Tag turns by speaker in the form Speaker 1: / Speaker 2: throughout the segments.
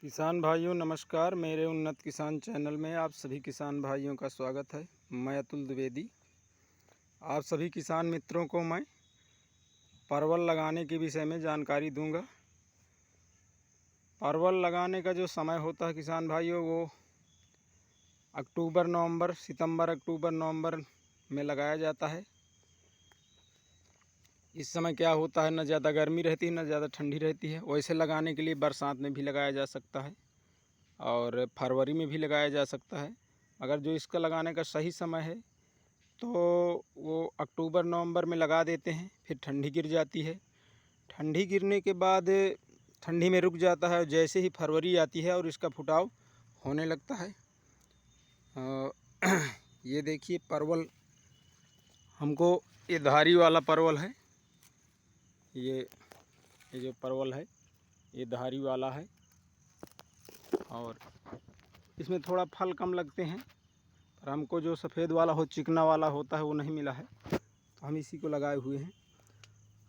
Speaker 1: किसान भाइयों नमस्कार। मेरे उन्नत किसान चैनल में आप सभी किसान भाइयों का स्वागत है। मैं अतुल द्विवेदी। आप सभी किसान मित्रों को मैं परवल लगाने के विषय में जानकारी दूंगा। परवल लगाने का जो समय होता है किसान भाइयों, वो अक्टूबर नवंबर में लगाया जाता है। इस समय क्या होता है, न ज़्यादा गर्मी रहती है न ज़्यादा ठंडी रहती है। वैसे लगाने के लिए बरसात में भी लगाया जा सकता है और फरवरी में भी लगाया जा सकता है। अगर जो इसका लगाने का सही समय है तो वो अक्टूबर नवंबर में लगा देते हैं। फिर ठंडी गिर जाती है। ठंडी गिरने के बाद ठंडी में रुक जाता है और जैसे ही फरवरी आती है और इसका फुटाव होने लगता है। ये देखिए परवल, हमको ये धारी वाला परवल है। ये जो परवल है ये धारी वाला है और इसमें थोड़ा फल कम लगते हैं, पर हमको जो सफ़ेद वाला हो, चिकना वाला होता है, वो नहीं मिला है, तो हम इसी को लगाए हुए हैं।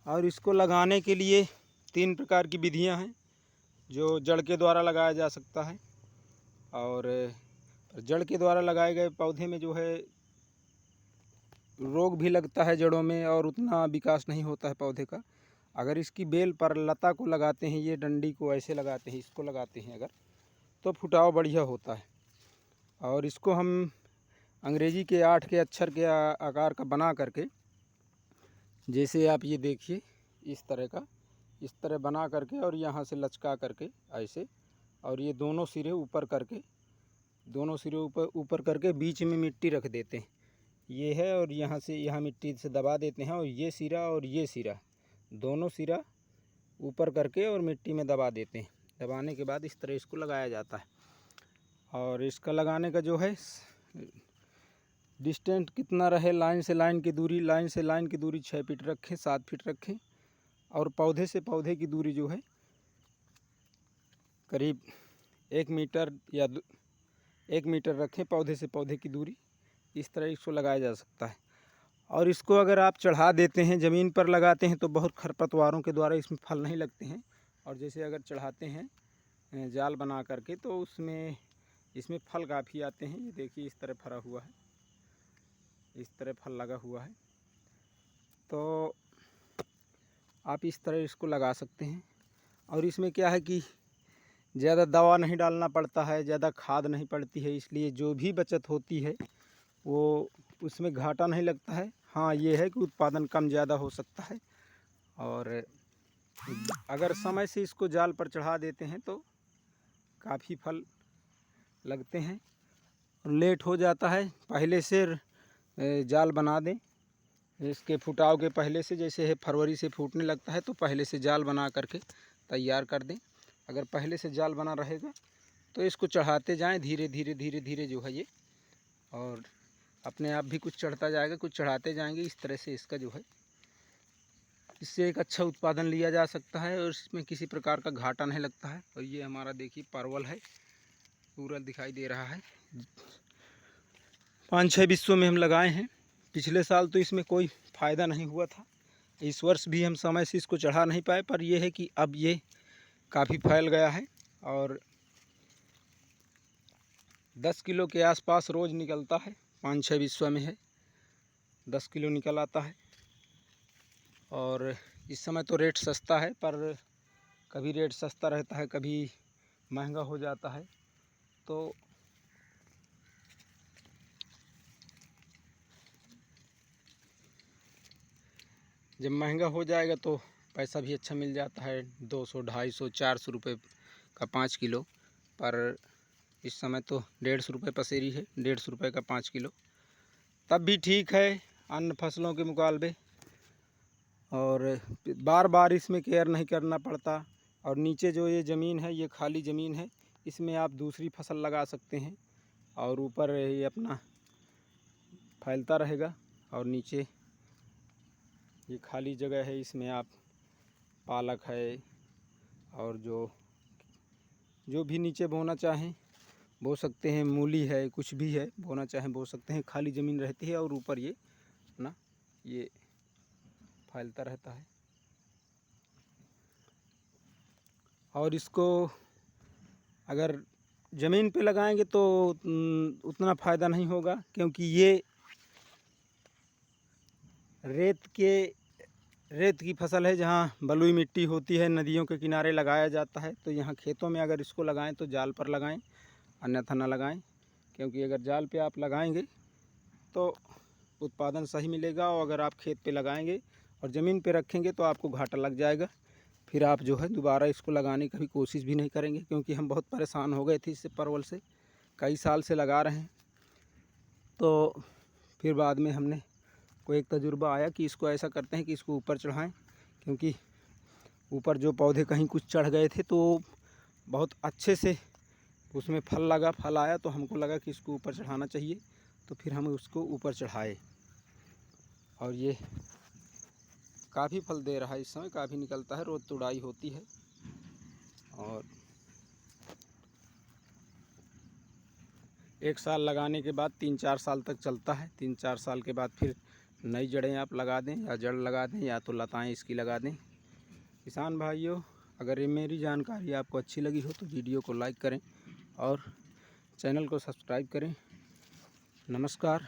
Speaker 1: और इसको लगाने के लिए 3 प्रकार की विधियां हैं। जो जड़ के द्वारा लगाया जा सकता है और जड़ के द्वारा लगाए गए पौधे में जो है रोग भी लगता है जड़ों में और उतना विकास नहीं होता है पौधे का। अगर इसकी बेल पर लता को लगाते हैं, ये डंडी को ऐसे लगाते हैं, इसको लगाते हैं अगर, तो फुटाव बढ़िया होता है। और इसको हम अंग्रेजी के 8 के अक्षर के आकार का बना करके, जैसे आप ये देखिए इस तरह बना करके और यहाँ से लचका करके ऐसे, और ये दोनों सिरे ऊपर करके बीच में मिट्टी रख देते हैं। ये है, और यहाँ से यहाँ मिट्टी से दबा देते हैं और ये सिरा दोनों सिरा ऊपर करके और मिट्टी में दबा देते हैं। दबाने के बाद इस तरह इसको लगाया जाता है। और इसका लगाने का जो है डिस्टेंस कितना रहे, लाइन से लाइन की दूरी 6 फीट रखें, 7 फीट रखें। और पौधे से पौधे की दूरी जो है करीब 1 मीटर या 1 मीटर रखें, पौधे से पौधे की दूरी। इस तरह इसको लगाया जा सकता है। और इसको अगर आप चढ़ा देते हैं, ज़मीन पर लगाते हैं, तो बहुत खरपतवारों के द्वारा इसमें फल नहीं लगते हैं। और जैसे अगर चढ़ाते हैं जाल बना करके, तो इसमें फल काफ़ी आते हैं। ये देखिए इस तरह फरा हुआ है, इस तरह फल लगा हुआ है। तो आप इस तरह इसको लगा सकते हैं। और इसमें क्या है कि ज़्यादा दवा नहीं डालना पड़ता है, ज़्यादा खाद नहीं पड़ती है, इसलिए जो भी बचत होती है वो उसमें घाटा नहीं लगता है। हाँ, ये है कि उत्पादन कम ज़्यादा हो सकता है। और अगर समय से इसको जाल पर चढ़ा देते हैं तो काफ़ी फल लगते हैं। लेट हो जाता है, पहले से जाल बना दें। इसके फुटाव के पहले से, जैसे है फरवरी से फूटने लगता है, तो पहले से जाल बना करके तैयार कर दें। अगर पहले से जाल बना रहेगा तो इसको चढ़ाते जाएं धीरे धीरे जो है ये, और अपने आप भी कुछ चढ़ता जाएगा, कुछ चढ़ाते जाएंगे। इस तरह से इसका जो है, इससे एक अच्छा उत्पादन लिया जा सकता है और इसमें किसी प्रकार का घाटा नहीं लगता है। और ये हमारा देखिए परवल है, पूरा दिखाई दे रहा है। 5-6 बिस्सों में हम लगाए हैं। पिछले साल तो इसमें कोई फ़ायदा नहीं हुआ था। इस वर्ष भी हम समय से इसको चढ़ा नहीं पाए, पर यह है कि अब ये काफ़ी फैल गया है और 10 किलो के आसपास रोज़ निकलता है। 5-6 बिस्वा में है, 10 किलो निकल आता है। और इस समय तो रेट सस्ता है, पर कभी रेट सस्ता रहता है, कभी महंगा हो जाता है। तो जब महंगा हो जाएगा तो पैसा भी अच्छा मिल जाता है, 200, 250, 400 रुपये का 5 किलो। पर इस समय तो 150 रुपये पसेरी है, 150 रुपये का 5 किलो, तब भी ठीक है अन्य फसलों के मुकाबले। और बार बार इसमें केयर नहीं करना पड़ता। और नीचे जो ये ज़मीन है, ये खाली ज़मीन है, इसमें आप दूसरी फसल लगा सकते हैं और ऊपर ये अपना फैलता रहेगा। और नीचे ये खाली जगह है, इसमें आप पालक है और जो भी नीचे बोना चाहें बो सकते हैं, मूली है, कुछ भी है बोना चाहें बो सकते हैं। खाली ज़मीन रहती है और ऊपर ये अपना ये फैलता रहता है। और इसको अगर ज़मीन पे लगाएंगे तो उतना फ़ायदा नहीं होगा, क्योंकि ये रेत की फसल है। जहाँ बलुई मिट्टी होती है, नदियों के किनारे लगाया जाता है। तो यहाँ खेतों में अगर इसको लगाएं तो जाल पर लगाएं, अन्यथा ना लगाएं, क्योंकि अगर जाल पे आप लगाएंगे तो उत्पादन सही मिलेगा, और अगर आप खेत पे लगाएंगे और ज़मीन पे रखेंगे तो आपको घाटा लग जाएगा। फिर आप जो है दोबारा इसको लगाने की भी कोशिश भी नहीं करेंगे, क्योंकि हम बहुत परेशान हो गए थे इससे परवल से, कई साल से लगा रहे हैं। तो फिर बाद में हमने को एक तजुर्बा आया कि इसको ऐसा करते हैं कि इसको ऊपर चढ़ाएं, क्योंकि ऊपर जो पौधे कहीं कुछ चढ़ गए थे तो बहुत अच्छे से उसमें फल आया। तो हमको लगा कि इसको ऊपर चढ़ाना चाहिए, तो फिर हम उसको ऊपर चढ़ाए, और ये काफ़ी फल दे रहा है। इस समय काफ़ी निकलता है, रोज़ तुड़ाई होती है। और 1 साल लगाने के बाद 3-4 साल तक चलता है। 3-4 साल के बाद फिर नई जड़ें आप लगा दें, या जड़ लगा दें, या तो लताएं इसकी लगा दें। किसान भाइयों, अगर ये मेरी जानकारी आपको अच्छी लगी हो तो वीडियो को लाइक करें और चैनल को सब्सक्राइब करें। नमस्कार।